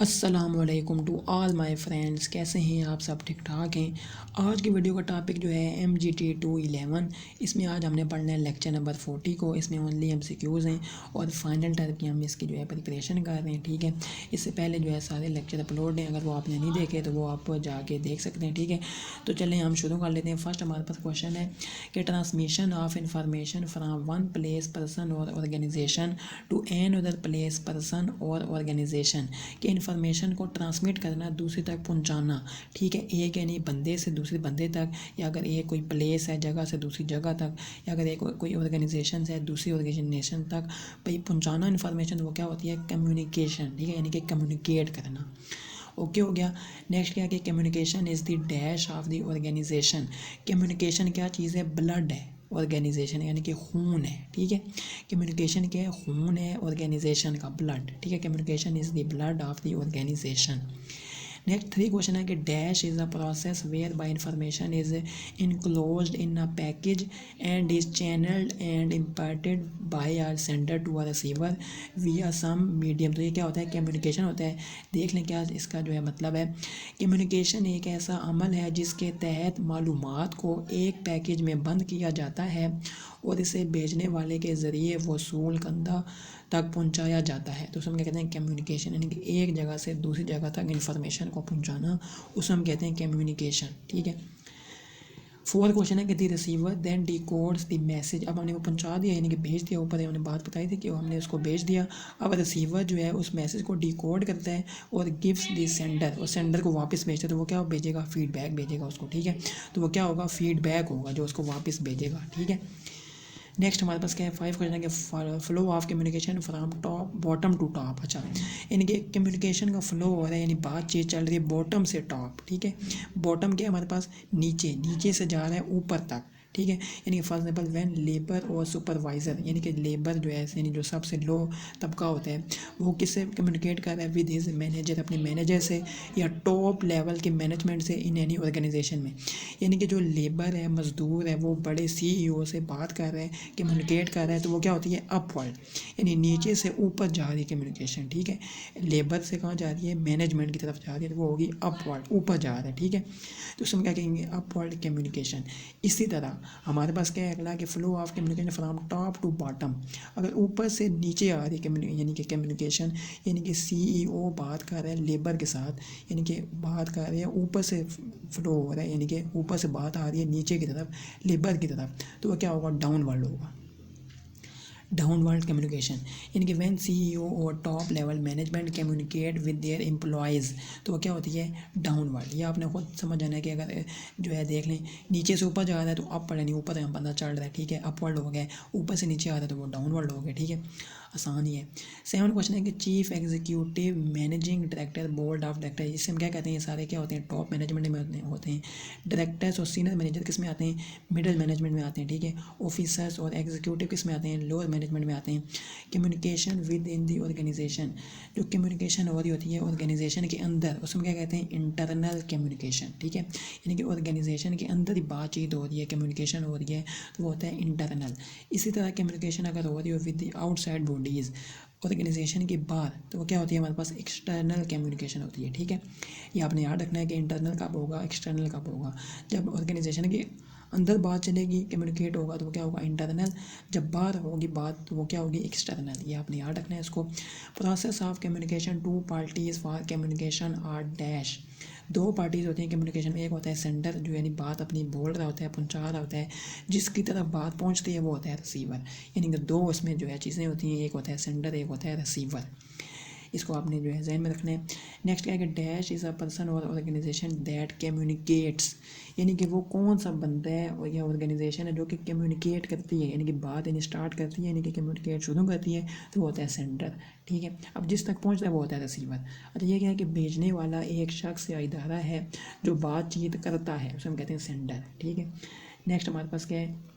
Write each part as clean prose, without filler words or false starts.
अस्सलामुअलैकुम to all my friends, कैसे हैं आप सब? ठीक ठाक हैं। आज की वीडियो का टॉपिक जो है MGT 211। इसमें आज हमने पढ़ना है लेक्चर नंबर 40 को। इसमें ओनली MCQs हैं और फाइनल टाइप की हम इसकी जो है प्रिपरेशन कर रहे हैं। ठीक है, इससे पहले जो है सारे लेक्चर अपलोड हैं, अगर वो आपने नहीं देखे तो वो आप जाके देख सकते हैं। ठीक है, तो चलें हम शुरू कर लेते हैं। फर्स्ट हमारे पास क्वेश्चन है कि transmission of information from one place person और organization to another place person और ऑर्गेनाइजेशन कि इन्फॉर्मेशन को ट्रांसमिट करना, दूसरे तक पहुंचाना। ठीक है, एक यानी बंदे से दूसरे बंदे तक, या अगर एक कोई प्लेस है जगह से दूसरी जगह तक, या अगर एक कोई ऑर्गेनाइजेशन है दूसरी ऑर्गेनाइजेशन तक भाई पहुंचाना इन्फॉर्मेशन, वो क्या होती है? कम्युनिकेशन। ठीक है, यानी कि कम्युनिकेट करना। ओके हो गया। नेक्स्ट क्या कि communication is the dash of the organization. Communication क्या चीज़ है? ब्लड है। ऑर्गेनाइजेशन यानी कि खून है। ठीक है, कम्युनिकेशन क्या है? खून है ऑर्गेनाइजेशन का, ब्लड। ठीक है, communication is the blood of the organization. Next 3 question है कि dash is a process whereby information is enclosed in a package and is channelled and imparted by our sender to a receiver via some medium. तो ये क्या होता है? Communication होता है। देख लें क्या इसका जो है मतलब है। कम्युनिकेशन एक ऐसा अमल है जिसके तहत मालूमात को एक पैकेज में बंद किया जाता है और इसे भेजने वाले के ज़रिए वसूल कंधा तक पहुंचाया जाता है। तो उसे हम क्या कहते हैं? कम्युनिकेशन। यानी कि एक जगह से दूसरी जगह तक इन्फॉर्मेशन को पहुंचाना, उसे हम कहते हैं कम्युनिकेशन। ठीक है। 4th क्वेश्चन है कि the receiver then decodes the message. अब हमने वो पहुंचा दिया, यानी कि भेज दिया। ऊपर हमने बात बताई थी कि हमने उसको भेज दिया। अब रिसीवर जो है उस मैसेज को डिकोड करता है और गिव्स द सेंडर, और सेंडर को वापस भेजता है। तो वो क्या भेजेगा? फीडबैक भेजेगा उसको। ठीक है, तो वो क्या होगा? फीडबैक होगा जो उसको वापस भेजेगा। ठीक है। नेक्स्ट हमारे पास क्या है? 5 क्वेश्चन है कि flow of communication from top bottom to top. अच्छा, यानी कि कम्युनिकेशन का फ्लो हो रहा है, यानी बातचीत चल रही है बॉटम से टॉप। ठीक है, बॉटम क्या है हमारे पास? नीचे, नीचे से जा रहा है ऊपर तक। ठीक है, यानी कि फॉर एग्जाम्पल व्हेन लेबर और सुपरवाइज़र, यानी कि लेबर जो है यानी जो सबसे लो तबका होता है, वो किससे कम्युनिकेट कर रहा है? विद हिज मैनेजर, अपने मैनेजर से, या टॉप लेवल के मैनेजमेंट से इन एनी ऑर्गेनाइजेशन में। यानी कि जो लेबर है, मजदूर है, वो बड़े CEO से बात कर रहे हैं, कम्युनिकेट कर रहा है, तो वो क्या होती है? अपवर्ड, यानी नीचे से ऊपर जा रही है कम्युनिकेशन। ठीक है, लेबर से कहाँ जा रही है? मैनेजमेंट की तरफ जा रही है, तो वो होगी अपवर्ड, ऊपर जा रहा है। ठीक है, तो उसमें क्या कहेंगे? Upward communication. इसी तरह हमारे पास क्या है अगला कि flow of communication from top to bottom. अगर ऊपर से नीचे आ रही है यानी कि कम्युनिकेशन, यानी कि CEO बात कर रहा है लेबर के साथ, यानी कि बात कर रहे हैं ऊपर से फ्लो हो रहा है, यानी कि ऊपर से बात आ रही है नीचे की तरफ, लेबर की तरफ, तो वह क्या होगा? डाउनवर्ड होगा। डाउनवर्ड कम्युनिकेशन, यानी कि व्हेन CEO और top level management communicate with their employees, तो वो क्या होती है? डाउनवर्ड। ये आपने खुद समझ जाना है कि अगर जो है देख लें, नीचे से ऊपर जा रहा है तो अपवर्ड, यानी ऊपर से बंदा चढ़ रहा है। ठीक है, अपवर्ड हो गया। ऊपर से नीचे आ रहा है तो वो डाउनवर्ड हो गया। ठीक है, आसान ही है। 7 क्वेश्चन है कि chief executive managing director board of director, इससे हम क्या कहते हैं? ये सारे क्या होते हैं? टॉप मैनेजमेंट में होते हैं। डायरेक्टर्स और सीनियर मैनेजर किस में आते हैं? मिडिल मैनेजमेंट में आते हैं। ठीक है, ऑफिसर्स और एग्जीक्यूटिव किस में आते हैं? लोअर मैनेजमेंट में आते हैं। Communication within the organization, जो कम्युनिकेशन हो रही होती है ऑर्गेनाइजेशन के अंदर, उसमें क्या कहते हैं? Internal communication. ठीक है, यानी कि ऑर्गेनाइजेशन के अंदर ही बातचीत हो रही है, कम्युनिकेशन हो रही है, तो वो होता है इंटरनल। इसी तरह कम्युनिकेशन अगर हो रही हो with the outside bodies, organization के बाहर, तो वो क्या होती है? हमारे पास एक्सटर्नल कम्युनिकेशन होती है। ठीक है, ये आपने याद रखना है कि इंटरनल कब होगा, एक्सटर्नल कब होगा। जब ऑर्गेनाइजेशन के अंदर बात चलेगी, कम्युनिकेट होगा, तो वो क्या होगा? इंटरनल। जब बाहर होगी बात तो वो क्या होगी? एक्सटर्नल। ये आपने याद रखना है इसको। Process of communication two parties for communication are dash. 2 parties होती हैं कम्युनिकेशन में। एक होता है सेंडर, जो यानी बात अपनी बोल रहा होता है, पहुंचा रहा होता है, जिसकी तरफ बात पहुंचती है वो होता है रिसीवर। यानी कि 2 उसमें जो है चीज़ें होती हैं, एक होता है सेंडर, एक होता है रिसीवर। इसको आपने जो है जहन में रखना है। नेक्स्ट क्या है कि डैश इज़ अ पर्सन और ऑर्गेनाइजेशन दैट कम्युनिकेट्स, यानी कि वो कौन सा बंदा है और यह ऑर्गेनाइजेशन है जो कि कम्युनिकेट करती है, यानी कि बात यानी स्टार्ट करती है, यानी कि कम्युनिकेट शुरू करती है, तो वो होता है सेंडर। ठीक है, अब जिस तक पहुंचता है वो होता है रिसीवर। अच्छा, ये क्या है कि भेजने वाला एक शख्स या इदारा है जो बातचीत करता है, उसे हम कहते हैं सेंडर। ठीक है, नेक्स्ट हमारे पास क्या है?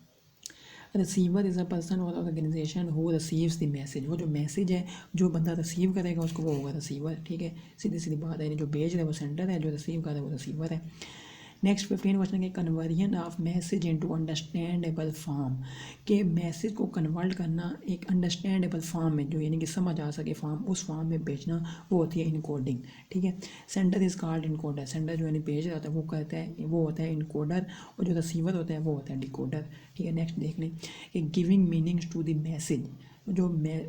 रिसीवर इज़ अ पर्सन और organization who receives the message. वो जो मैसेज है जो बंदा रिसीव करेगा उसको वो होगा रिसीवर। ठीक है, सीधी सीधी बात है, जो भेज रहा है वो सेंडर है, जो रिसीव कर रहा है वो रिसीवर है। नेक्स्ट 15 क्वेश्चन है conversion of message into understandable form, के मैसेज को कन्वर्ट करना एक अंडरस्टैंडेबल फॉर्म में, जो यानी कि समझ आ सके फॉर्म, उस फॉर्म में भेजना, वो होती है इनकोडिंग। ठीक है, sender is called encoder, sender जो यानी भेज रहा होता है वो कहता है, वो होता है इनकोडर, और जो रिसीवर होता है वो होता है डिकोडर। ठीक है, नेक्स्ट देख लें कि giving meanings to the message, जो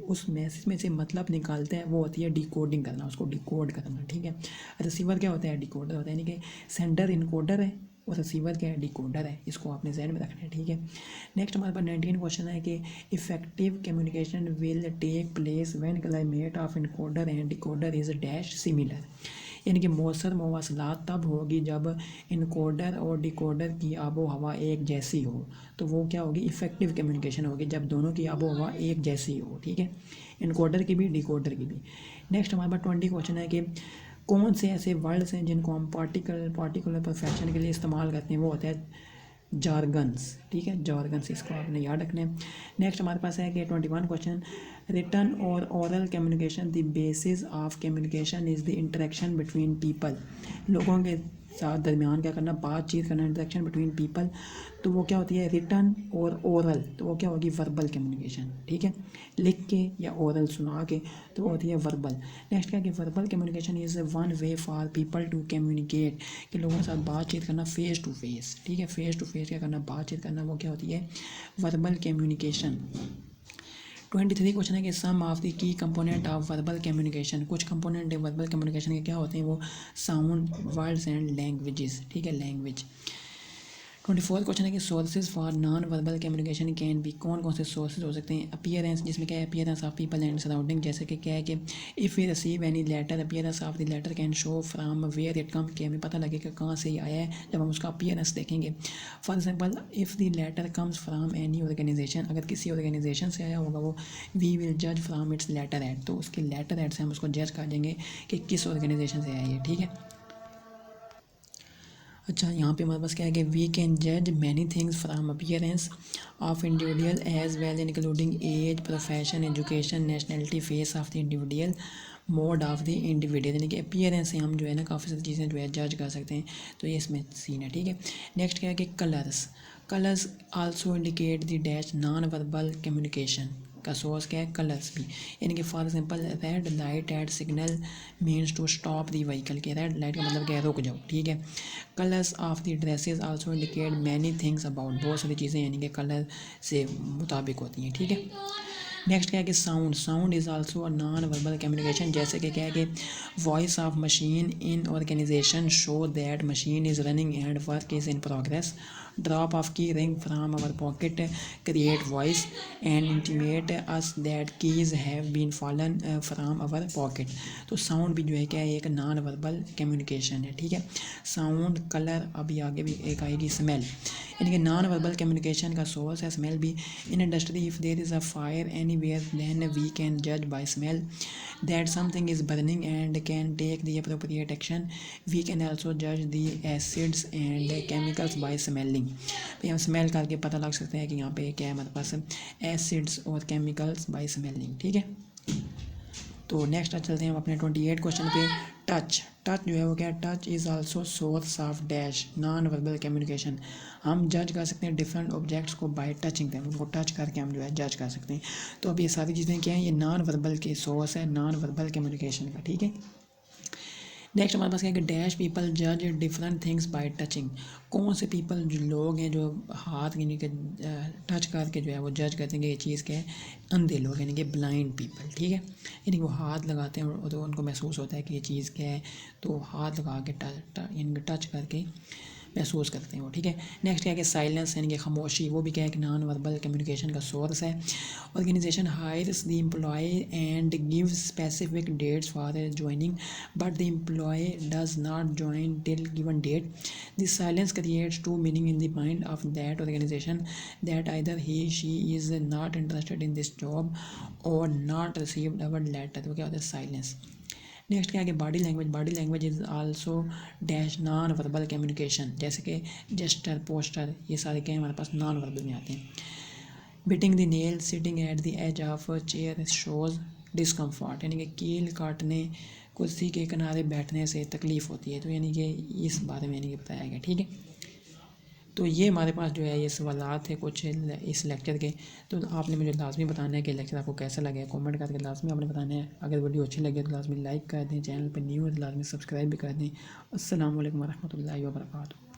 उस मैसेज में से मतलब निकालता है वो होती है डिकोडिंग करना, उसको डिकोड करना। ठीक है, रिसीवर क्या होता है, डिकोडर होता है, यानी कि सेंडर इनकोडर है और रिसीवर क्या है, डिकोडर है। इसको आपने ज़हन में रखना है। ठीक है, नेक्स्ट हमारे पास 19 क्वेश्चन है कि effective communication will take place when climate of encoder and decoder is dash similar, यानी कि मौसर मवासलात तब होगी जब इनकोडर और डिकोडर की आबो हवा एक जैसी हो, तो वो क्या होगी, इफेक्टिव कम्युनिकेशन होगी जब दोनों की आबो हवा एक जैसी हो। ठीक है, इनकोडर की भी डिकोडर की भी। नेक्स्ट हमारे पास 20 क्वेश्चन है कि कौन से ऐसे वर्ड्स हैं जिनको हम पार्टिकुलर प्रोफेशन के लिए इस्तेमाल करते हैं, वो होता है जारगन्स। ठीक है, जारगन्स, इसको आपने याद रखना है। नेक्स्ट हमारे पास है कि 21 क्वेश्चन रिटर्न और oral communication the basis of communication is the interaction between people, लोगों के साथ दरमियान क्या करना, बातचीत करना, इंटरेक्शन बिटवीन पीपल, तो वो क्या होती है रिटर्न और ओरल, तो वो क्या होगी वर्बल कम्युनिकेशन। ठीक है, लिख के या ओरल सुना के, तो वो होती है वर्बल। नेक्स्ट क्या कि verbal communication is one way for people to communicate, कि लोगों के साथ बातचीत करना फेस टू फेस। ठीक है, फेस टू फेस क्या करना, बातचीत करना, वो क्या होती है वर्बल कम्युनिकेशन। 23 क्वेश्चन है कि some of the key component of verbal communication, कुछ कंपोनेंट वर्बल कम्युनिकेशन के क्या होते हैं, वो साउंड, वर्ड्स एंड लैंग्वेजेस। ठीक है, लैंग्वेज। 24 क्वेश्चन है कि sources for non verbal communication can be, कौन कौन से सोर्सेज हो सकते हैं। अपीयरेंस, जिसमें क्या है appearance of people and surrounding, जैसे कि क्या है कि if we receive any letter appearance of the letter can show from where it come, कि हमें पता लगेगा कहाँ से ये आया है जब हम उसका अपीयरेंस देखेंगे। For example if the letter comes from any organization, अगर किसी ऑर्गेनाइजेशन से आया होगा वो, वी विल जज फ्राम इट्स लेटर हेड, तो उसके लेटर हेड से हम उसको जज कर देंगे कि किस ऑर्गेनाइजेशन से आया है। ठीक है, अच्छा यहाँ पे हमारे पास क्या है कि वी कैन जज many things from appearance of individual as well including age, profession, education, nationality, face of the individual, mode of the individual, यानी कि अपीयरेंस से हम जो है ना काफ़ी सारी चीज़ें जो है जज कर सकते हैं। तो ये इसमें सीन है। ठीक है, नेक्स्ट क्या है कि colours, colours also indicate the dash non verbal communication, का सोर्स क्या है, कलर्स भी, यानी कि for example red light at signal means to stop the vehicle, के रेड लाइट का मतलब क्या है, रुक जाओ। ठीक है, colours of the dresses also indicate many things about, बहुत सारी चीज़ें यानी कि कलर से मुताबिक होती हैं। ठीक है, नेक्स्ट क्या है कि sound, sound is also a non verbal communication, जैसे कि क्या है कि voice of machine in organization show that machine is running and work is in progress, drop of key ring from our pocket create voice and intimate us that keys have been fallen from our pocket. तो sound भी जो है क्या है, एक non verbal communication है। ठीक है, साउंड, कलर, अभी आगे भी एक आएगी स्मेल, यानी कि नॉन वर्बल कम्युनिकेशन का सोर्स है स्मेल भी। In industry if there is a fire anywhere then we can जज by smell that something is burning and can take the appropriate action. We can also जज the acids and chemicals by smelling, भाई हम smell करके पता लग सकते हैं कि यहाँ पे क्या है हमारे पास एसिड्स और केमिकल्स बाय स्मेलिंग। ठीक है, तो नेक्स्ट चलते हैं हम अपने 28 क्वेश्चन पे। टच, टच जो है वो क्या है, touch is also source of dash non verbal communication, हम जज कर सकते हैं डिफरेंट ऑब्जेक्ट्स को बाय टचिंग दैम, उनको टच करके हम जो है जज कर सकते हैं। तो अब ये सारी चीज़ें क्या हैं, ये नॉन वर्बल के सोर्स है नॉन वर्बल कम्युनिकेशन का। ठीक है, नेक्स्ट हमारे पास क्या है कि डैश पीपल जज डिफरेंट थिंग्स बाय टचिंग, कौन से पीपल जो लोग हैं जो हाथ यानी कि टच करके जो है वो जज करते हैं कि ये चीज़ क्या है, अंधे लोग यानी कि ब्लाइंड पीपल। ठीक है, यानी कि वो हाथ लगाते हैं और तो उनको महसूस होता है कि ये चीज़ क्या है, तो हाथ लगा के यानी कि टच करके महसूस करते हैं वो। ठीक है, नेक्स्ट क्या है कि साइलेंस यानी कि खामोशी, वो भी क्या है कि नॉन वर्बल कम्युनिकेशन का सोर्स है। Organization hires the employee and gives specific dates for joining but the employee does not join till given date, this silence creates two meaning in the mind of that organization that either he she is not interested in this job और not received our letter, तो क्या होता है silence. Next क्या है कि body language, body language is also dash non verbal communication, जैसे कि जेस्टर, पोस्टर, ये सारे क्या हमारे पास नॉन वर्बल में आते हैं। Biting the nail sitting at the edge of chair shows discomfort, यानी कि कील काटने कुर्सी के किनारे बैठने से तकलीफ़ होती है। तो यानी कि इस बारे में यानी कि बताया गया, ठीक है। तो ये हमारे पास जो है ये सवालात थे कुछ इस लेक्चर के। तो आपने मुझे लाजमी बताना है कि लेक्चर आपको कैसा लगे, कमेंट करके लाजमी आपने बताना है। अगर वीडियो अच्छी लगे तो लाजमी लाइक कर दें, चैनल पर न्यू है तो लाजमी सब्सक्राइब भी कर दें। अस्सलाम वालेकुम रहमतुल्लाहि व बरकातुहू।